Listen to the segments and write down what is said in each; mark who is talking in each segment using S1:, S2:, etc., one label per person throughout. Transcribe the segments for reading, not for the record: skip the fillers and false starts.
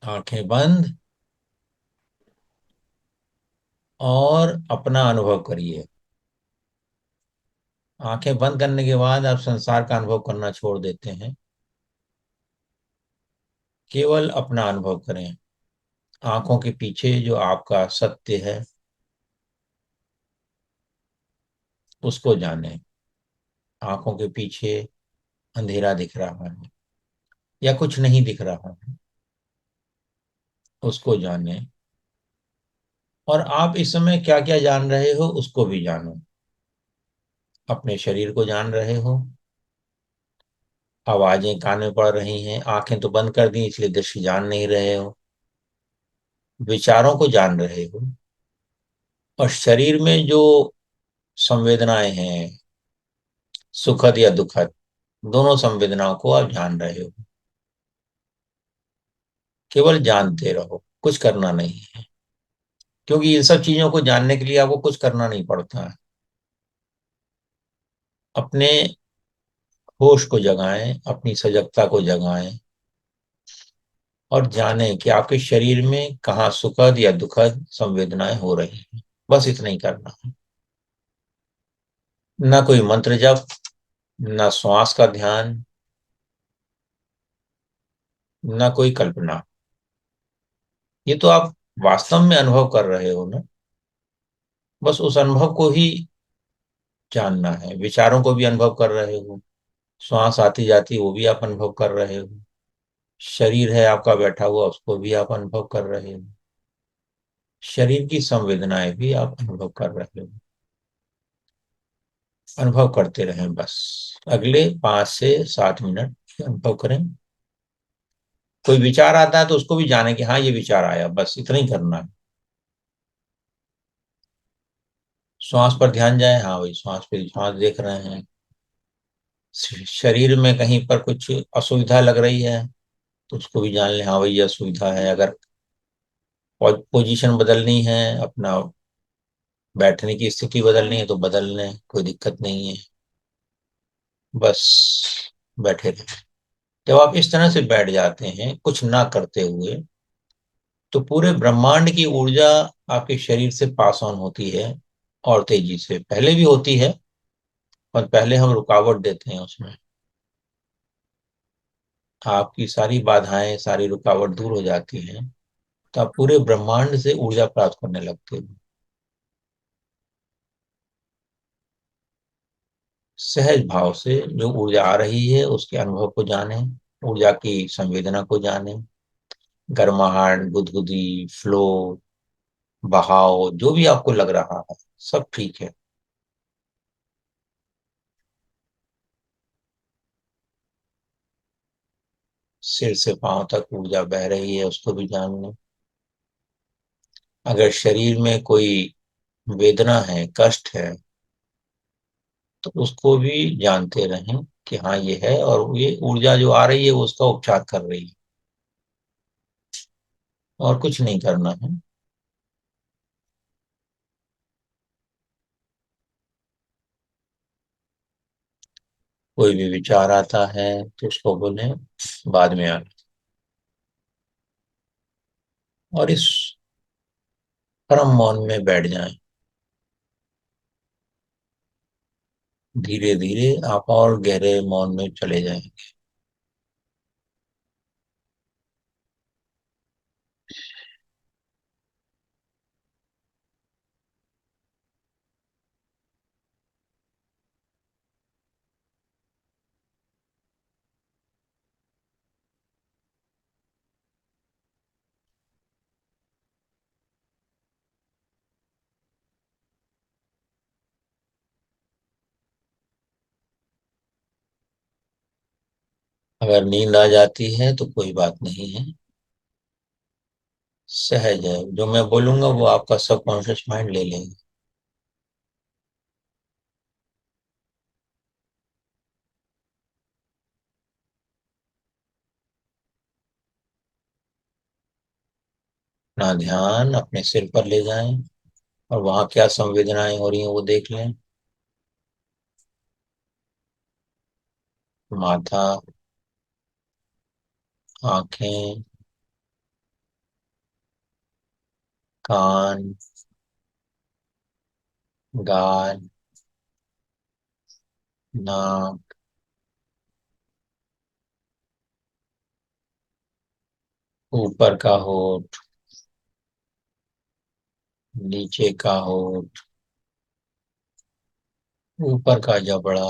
S1: आंखें बंद और अपना अनुभव करिए। आंखें बंद करने के बाद आप संसार का अनुभव करना छोड़ देते हैं। केवल अपना अनुभव करें। आंखों के पीछे जो आपका सत्य है उसको जानें। आंखों के पीछे अंधेरा दिख रहा है या कुछ नहीं दिख रहा है, उसको जानें। और आप इस समय क्या क्या जान रहे हो उसको भी जानो। अपने शरीर को जान रहे हो, आवाजें कान में पड़ रही हैं, आंखें तो बंद कर दी इसलिए दृश्य जान नहीं रहे हो। विचारों को जान रहे हो और शरीर में जो संवेदनाएं हैं, सुखद या दुखद, दोनों संवेदनाओं को आप जान रहे हो। केवल जानते रहो, कुछ करना नहीं है, क्योंकि इन सब चीजों को जानने के लिए आपको कुछ करना नहीं पड़ता है। अपने होश को जगाएं, अपनी सजगता को जगाएं और जानें कि आपके शरीर में कहाँ सुखद या दुखद संवेदनाएं हो रही हैं। बस इतना ही करना है। ना कोई मंत्र जप, ना श्वास का ध्यान, ना कोई कल्पना। ये तो आप वास्तव में अनुभव कर रहे हो ना। बस उस अनुभव को ही जानना है। विचारों को भी अनुभव कर रहे हो, श्वास आती जाती वो भी आप अनुभव कर रहे हो, शरीर है आपका बैठा हुआ उसको भी आप अनुभव कर रहे हो, शरीर की संवेदनाएं भी आप अनुभव कर रहे हो। अनुभव करते रहें बस। अगले 5 से 7 मिनट अनुभव करें। कोई विचार आता है तो उसको भी जाने कि हाँ ये विचार आया, बस इतना ही करना है। श्वास पर ध्यान जाए, हाँ भाई श्वास पे श्वास देख रहे हैं। शरीर में कहीं पर कुछ असुविधा लग रही है तो उसको भी जान लें, हाँ भाई ये असुविधा है। अगर पोजीशन बदलनी है, अपना बैठने की स्थिति बदलनी है तो बदल लें, कोई दिक्कत नहीं है। बस बैठे रहें। जब आप इस तरह से बैठ जाते हैं कुछ ना करते हुए, तो पूरे ब्रह्मांड की ऊर्जा आपके शरीर से पास ऑन होती है। और तेजी से पहले भी होती है, पर पहले हम रुकावट देते हैं उसमें। आपकी सारी बाधाएं, सारी रुकावट दूर हो जाती हैं, तो आप पूरे ब्रह्मांड से ऊर्जा प्राप्त करने लगते हो। सहज भाव से जो ऊर्जा आ रही है उसके अनुभव को जाने, ऊर्जा की संवेदना को जाने। गर्माहट, गुदगुदी, फ्लो, बहाव जो भी आपको लग रहा है सब ठीक है। सिर से पांव तक ऊर्जा बह रही है उसको भी जान लें। अगर शरीर में कोई वेदना है, कष्ट है, तो उसको भी जानते रहें कि हाँ ये है और ये ऊर्जा जो आ रही है वो उसका उपचार कर रही है। और कुछ नहीं करना है। कोई भी विचार आता है तो उसको बोले बाद में आना। और इस परम मौन में बैठ जाएं। धीरे धीरे आप और गहरे मौन में चले जाएं। अगर नींद आ जाती है तो कोई बात नहीं है, सहज है। जो मैं बोलूंगा वो आपका सबकॉन्शियस माइंड ले लेगा। अपना ध्यान अपने सिर पर ले जाएं और वहां क्या संवेदनाएं हो रही हैं वो देख लें। माथा, आंखें, कान, गाल, नाक, ऊपर का होठ, नीचे का होठ, ऊपर का जबड़ा,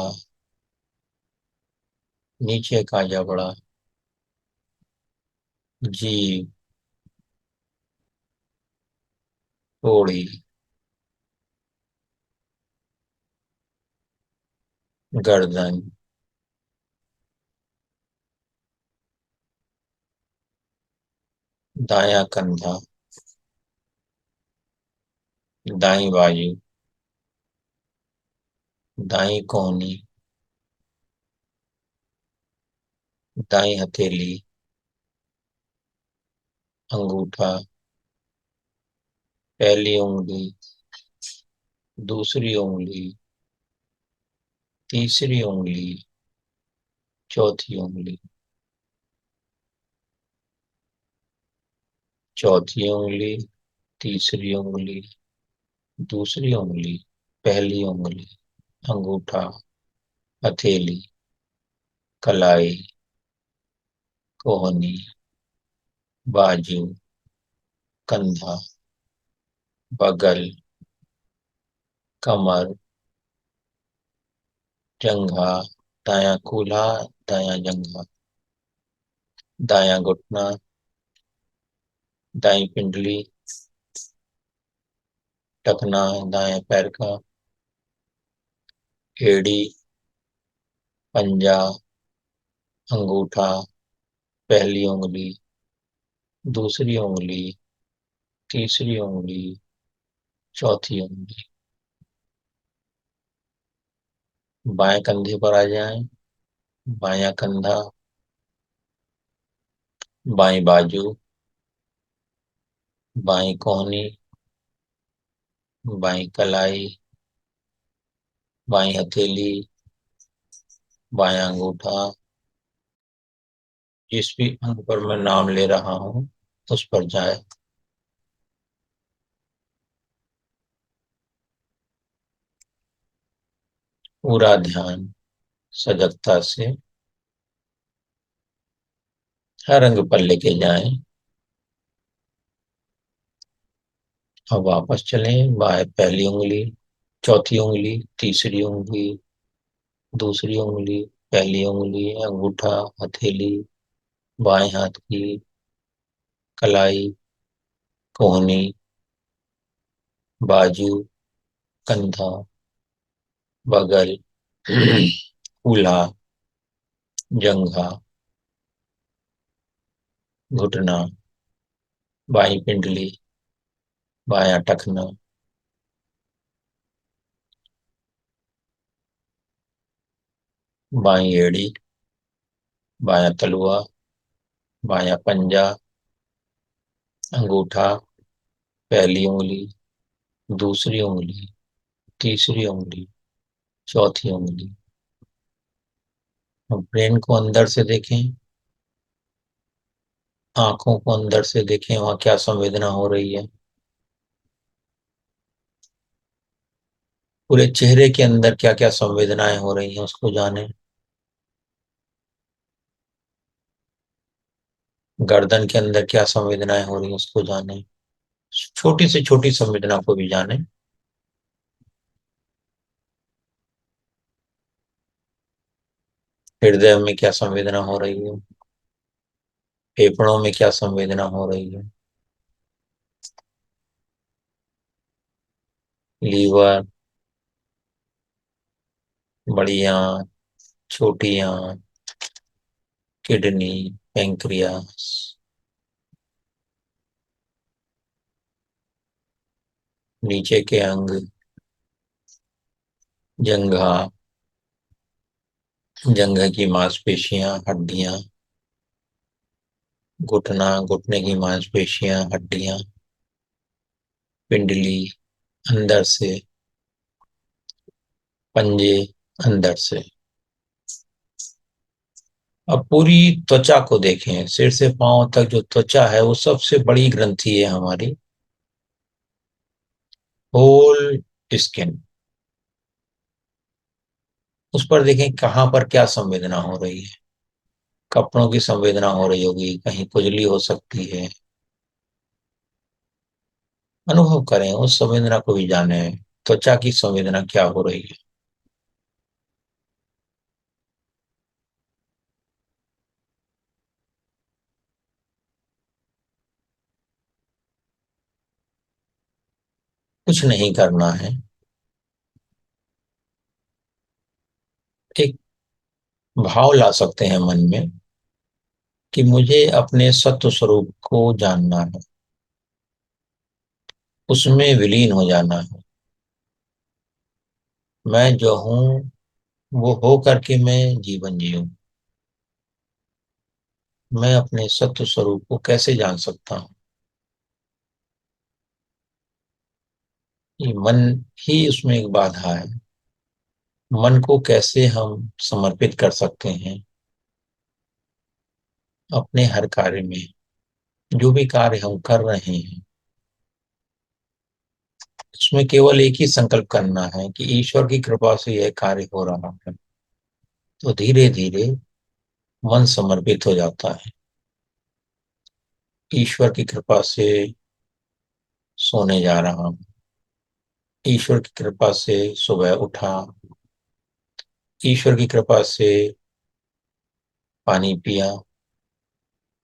S1: नीचे का जबड़ा, जीभ, थोड़ी, गर्दन, दायां कंधा, दाईं बाजू, दाईं कोहनी, दाईं हथेली, अंगूठा, पहली उंगली, दूसरी उंगली, तीसरी उंगली, चौथी उंगली, चौथी उंगली, तीसरी उंगली, दूसरी उंगली, पहली उंगली, अंगूठा, हथेली, कलाई, कोहनी, बाजू, कंधा, बगल, कमर, जंघा, दायां कूल्हा, दायां जंघा, दायां घुटना, दाईं पिंडली, टखना, दाएं पैर का, एड़ी, पंजा, अंगूठा, पहली उंगली, दूसरी उंगली, तीसरी उंगली, चौथी उंगली। बाएं कंधे पर आ जाएं। बायां कंधा, बाईं बाजू, बाईं कोहनी, बाईं कलाई, बाईं हथेली, बायां अंगूठा। जिस भी अंग पर मैं नाम ले रहा हूं उस पर जाए। पूरा ध्यान सजगता से हर अंग पर लेके जाएं। अब वापस चलें। बाएं पहली उंगली, चौथी उंगली, तीसरी उंगली, दूसरी उंगली, पहली उंगली, अंगूठा, हथेली, बाएं हाथ की कलाई, कोहनी, बाजू, कंधा, बगल, कूल्हा, जंघा, घुटना, बाईं पिंडली, बायां टखना, बाईं एड़ी, बायां तलुआ, बायां पंजा, अंगूठा, पहली उंगली, दूसरी उंगली, तीसरी उंगली, चौथी उंगली। अब ब्रेन को अंदर से देखें। आंखों को अंदर से देखें, वहां क्या संवेदना हो रही है। पूरे चेहरे के अंदर क्या क्या संवेदनाएं हो रही हैं उसको जानें। गर्दन के अंदर क्या संवेदनाएं हो रही हैं उसको जानें। छोटी से छोटी संवेदना को भी जानें। हृदय में क्या संवेदना हो रही है। फेफड़ों में क्या संवेदना हो रही है। लीवर, बड़ी आंत, छोटी आंत, किडनी, पैंक्रियास, नीचे के अंग, जंघा, जंघा की मांसपेशियां, हड्डियां, घुटना, घुटने की मांसपेशियां, हड्डियां, पिंडली अंदर से, पंजे अंदर से। अब पूरी त्वचा को देखें। सिर से पांव तक जो त्वचा है वो सबसे बड़ी ग्रंथि है हमारी। होल स्किन, उस पर देखें कहाँ पर क्या संवेदना हो रही है। कपड़ों की संवेदना हो रही होगी, कहीं खुजली हो सकती है। अनुभव करें, उस संवेदना को भी जाने। त्वचा की संवेदना क्या हो रही है। कुछ नहीं करना है। एक भाव ला सकते हैं मन में कि मुझे अपने सत्व स्वरूप को जानना है, उसमें विलीन हो जाना है। मैं जो हूं वो हो करके मैं जीवन जीऊं। मैं अपने सत्व स्वरूप को कैसे जान सकता हूँ। ये मन ही उसमें एक बाधा है। मन को कैसे हम समर्पित कर सकते हैं अपने हर कार्य में। जो भी कार्य हम कर रहे हैं उसमें केवल एक ही संकल्प करना है कि ईश्वर की कृपा से यह कार्य हो रहा है। तो धीरे धीरे मन समर्पित हो जाता है। ईश्वर की कृपा से सोने जा रहा हूँ, ईश्वर की कृपा से सुबह उठा, ईश्वर की कृपा से पानी पिया,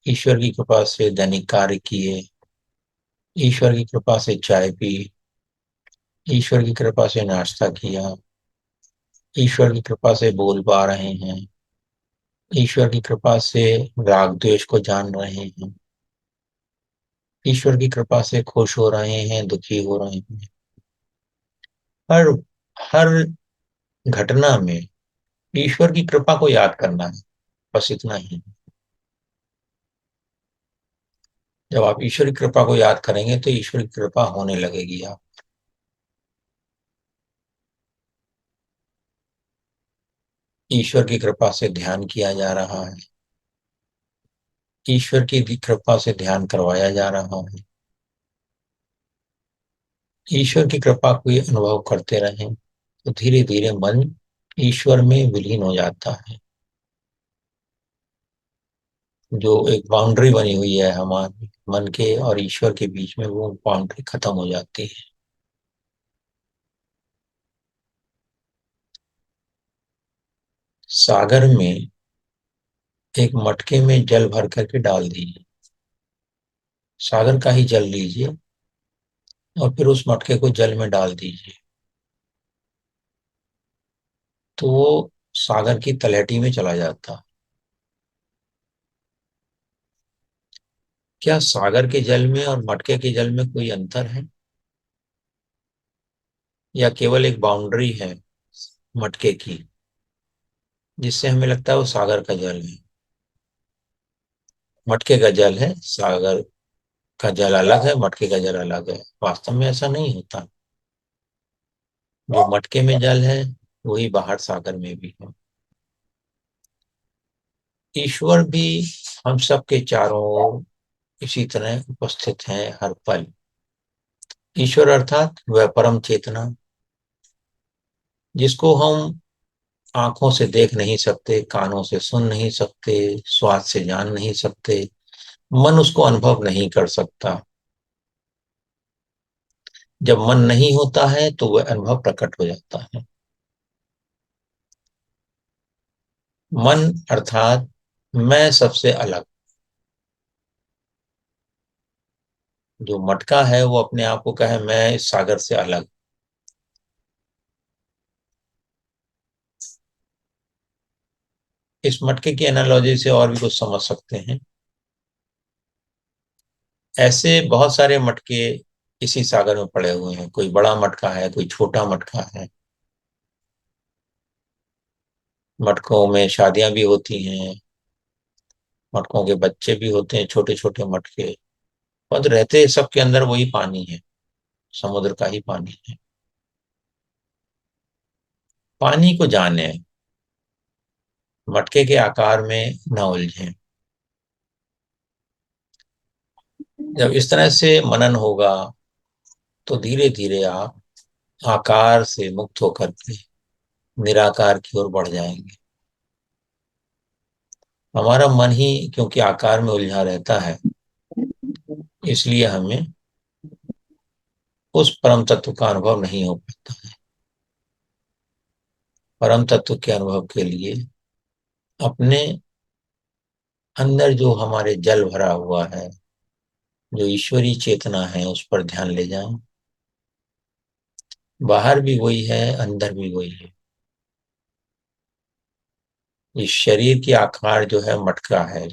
S1: ईश्वर की कृपा से दैनिक कार्य किए, ईश्वर की कृपा से चाय पी, ईश्वर की कृपा से नाश्ता किया, ईश्वर की कृपा से बोल पा रहे हैं, ईश्वर की कृपा से राग द्वेष को जान रहे हैं, ईश्वर की कृपा से खुश हो रहे हैं, दुखी हो रहे हैं। हर हर घटना में ईश्वर की कृपा को याद करना है, बस इतना ही। जब आप ईश्वर की कृपा को याद करेंगे तो ईश्वर की कृपा होने लगेगी। आप ईश्वर की कृपा से ध्यान किया जा रहा है, ईश्वर की कृपा से ध्यान करवाया जा रहा है। ईश्वर की कृपा को ये अनुभव करते रहें तो धीरे धीरे मन ईश्वर में विलीन हो जाता है। जो एक बाउंड्री बनी हुई है हमारे मन के और ईश्वर के बीच में, वो बाउंड्री खत्म हो जाती है। सागर में एक मटके में जल भर करके डाल दीजिए, सागर का ही जल लीजिए और फिर उस मटके को जल में डाल दीजिए, तो वो सागर की तलहटी में चला जाता। क्या सागर के जल में और मटके के जल में कोई अंतर है, या केवल एक बाउंड्री है मटके की जिससे हमें लगता है वो सागर का जल है। मटके का जल है, सागर का जल अलग है, मटके का जल अलग है। वास्तव में ऐसा नहीं होता। जो मटके में जल है वही बाहर सागर में भी है। ईश्वर भी हम सबके चारों ओर इसी तरह उपस्थित हैं हर पल। ईश्वर अर्थात वह परम चेतना जिसको हम आंखों से देख नहीं सकते, कानों से सुन नहीं सकते, स्वाद से जान नहीं सकते, मन उसको अनुभव नहीं कर सकता। जब मन नहीं होता है तो वह अनुभव प्रकट हो जाता है। मन अर्थात मैं सबसे अलग। जो मटका है वो अपने आप को कहे मैं इस सागर से अलग। इस मटके की एनालॉजी से और भी कुछ समझ सकते हैं। ऐसे बहुत सारे मटके इसी सागर में पड़े हुए हैं। कोई बड़ा मटका है, कोई छोटा मटका है। मटकों में शादियां भी होती हैं, मटकों के बच्चे भी होते हैं, छोटे छोटे मटके। पर रहते सबके अंदर वही पानी है, समुद्र का ही पानी है। पानी को जाने, मटके के आकार में न उलझें। जब इस तरह से मनन होगा, तो धीरे धीरे आप आकार से मुक्त होकर के निराकार की ओर बढ़ जाएंगे। हमारा मन ही क्योंकि आकार में उलझा रहता है, इसलिए हमें उस परम तत्व का अनुभव नहीं हो पाता है। परम तत्व के अनुभव के लिए अपने अंदर जो हमारे जल भरा हुआ है, जो ईश्वरीय चेतना है, उस पर ध्यान ले जाएं। बाहर भी वही है, अंदर भी वही है। इस शरीर की आकार जो है मटका है,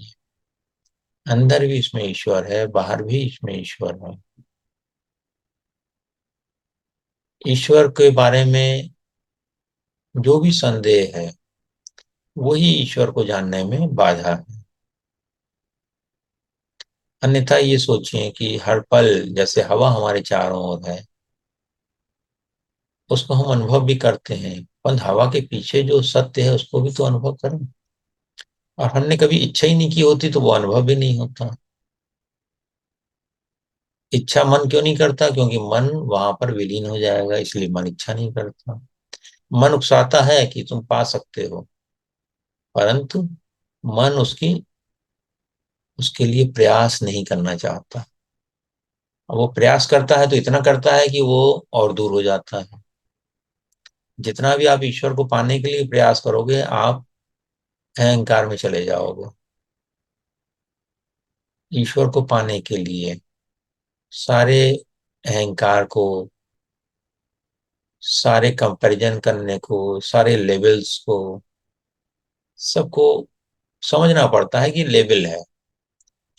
S1: अंदर भी इसमें ईश्वर है, बाहर भी इसमें ईश्वर है। ईश्वर के बारे में जो भी संदेह है, वही ईश्वर को जानने में बाधा है। अन्यथा ये सोचिए कि हर पल जैसे हवा हमारे चारों ओर है, उसको हम अनुभव भी करते हैं, पर हवा के पीछे जो सत्य है उसको भी तो अनुभव करें। और हमने कभी इच्छा ही नहीं की होती तो वो अनुभव भी नहीं होता। इच्छा मन क्यों नहीं करता? क्योंकि मन वहां पर विलीन हो जाएगा, इसलिए मन इच्छा नहीं करता। मन उकसाता है कि तुम पा सकते हो, परंतु मन उसके लिए प्रयास नहीं करना चाहता। और वो प्रयास करता है तो इतना करता है कि वो और दूर हो जाता है। जितना भी आप ईश्वर को पाने के लिए प्रयास करोगे, आप अहंकार में चले जाओगे। ईश्वर को पाने के लिए सारे अहंकार को, सारे कंपैरिजन करने को, सारे लेवल्स को, सबको समझना पड़ता है कि लेवल है।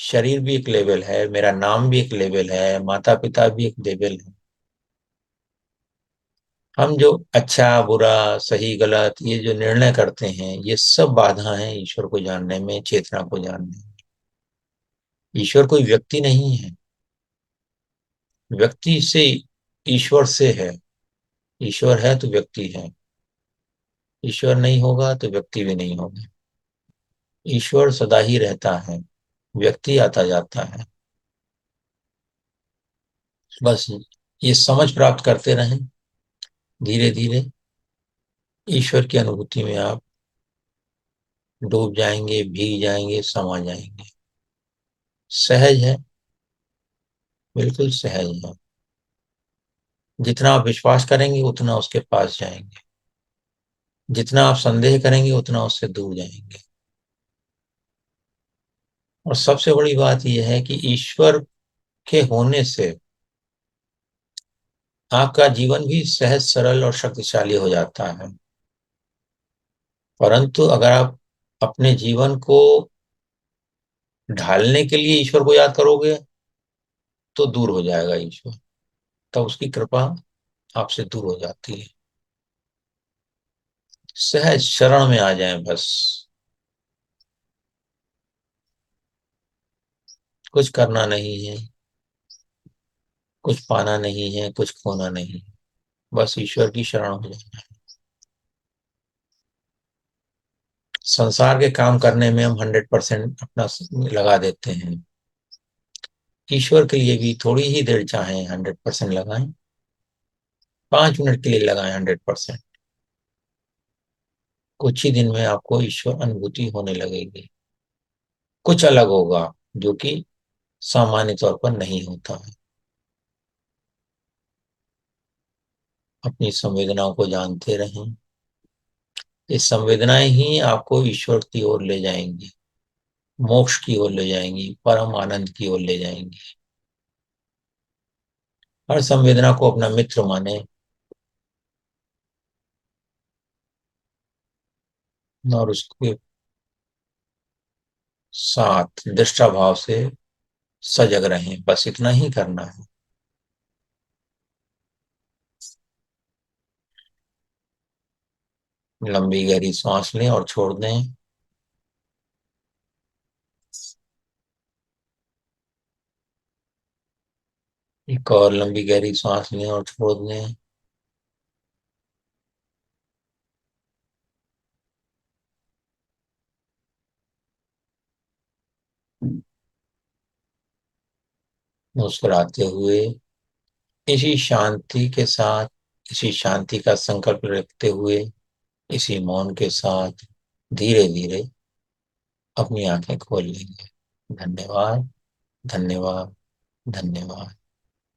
S1: शरीर भी एक लेवल है, मेरा नाम भी एक लेवल है, माता पिता भी एक लेवल है। हम जो अच्छा बुरा सही गलत ये जो निर्णय करते हैं, ये सब बाधा हैं ईश्वर को जानने में, चेतना को जानने में। ईश्वर कोई व्यक्ति नहीं है। व्यक्ति से ईश्वर से है। ईश्वर है तो व्यक्ति है। ईश्वर नहीं होगा तो व्यक्ति भी नहीं होगा। ईश्वर सदा ही रहता है, व्यक्ति आता जाता है। बस ये समझ प्राप्त करते रहें, धीरे धीरे ईश्वर की अनुभूति में आप डूब जाएंगे, भीग जाएंगे, समा जाएंगे। सहज है, बिल्कुल सहज है। जितना आप विश्वास करेंगे उतना उसके पास जाएंगे, जितना आप संदेह करेंगे उतना उससे दूर जाएंगे। और सबसे बड़ी बात यह है कि ईश्वर के होने से आपका जीवन भी सहज सरल और शक्तिशाली हो जाता है। परंतु अगर आप अपने जीवन को ढालने के लिए ईश्वर को याद करोगे तो दूर हो जाएगा ईश्वर, तब उसकी कृपा आपसे दूर हो जाती है। सहज शरण में आ जाएं बस। कुछ करना नहीं है, कुछ पाना नहीं है, कुछ खोना नहीं है, बस ईश्वर की शरण हो जाना है। संसार के काम करने में हम 100% अपना लगा देते हैं। ईश्वर के लिए भी थोड़ी ही देर चाहें 100% लगाएं, 5 मिनट के लिए लगाएं 100%। कुछ ही दिन में आपको ईश्वर अनुभूति होने लगेगी। कुछ अलग होगा जो कि सामान्य तौर पर नहीं होता है। अपनी संवेदनाओं को जानते रहें। ये संवेदनाएं ही आपको ईश्वर की ओर ले जाएंगी, मोक्ष की ओर ले जाएंगी, परम आनंद की ओर ले जाएंगी। हर संवेदना को अपना मित्र माने और उसके साथ दृष्टा भाव से सजग रहें, बस इतना ही करना है। लंबी गहरी सांस लें और छोड़ दें। एक और लंबी गहरी सांस लें और छोड़ दें। मुस्कुराते हुए इसी शांति के साथ, इसी शांति का संकल्प रखते हुए, इसी मौन के साथ धीरे धीरे अपनी आंखें खोल लेंगे। धन्यवाद, धन्यवाद, धन्यवाद।